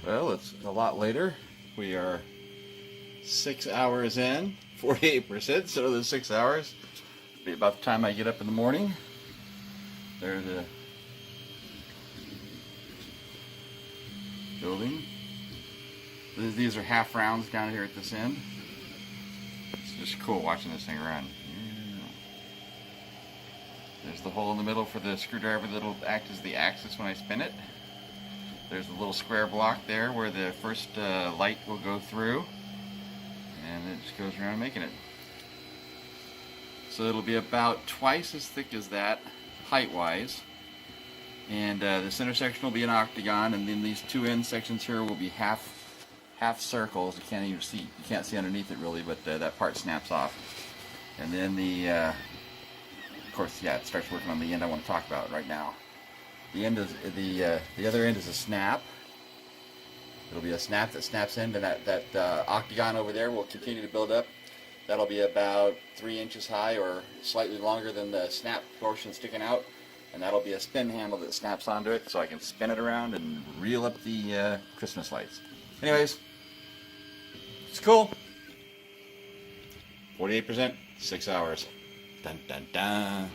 Well, it's a lot later. We are 6 hours in, 48%, so the 6 hours. It'll be about the time I get up in the morning. There's the building. These are half rounds down here at this end. It's just cool watching this thing run. There's the hole in the middle for the screwdriver that'll act as the axis when I spin it. There's a little square block there where the first light will go through, and it just goes around making it. So it'll be about twice as thick as that, height-wise, and the center section will be an octagon, and then these two end sections here will be half circles. You can't see underneath it really, but that part snaps off. And then the, of course, yeah, it starts working on the end I want to talk about right now. The end is the other end is a snap. It'll be a snap that snaps in, and that octagon over there will continue to build up. That'll be about 3 inches high, or slightly longer than the snap portion sticking out, and that'll be a spin handle that snaps onto it, so I can spin it around and reel up the Christmas lights. Anyways, it's cool. 48%, 6 hours. Dun dun dun.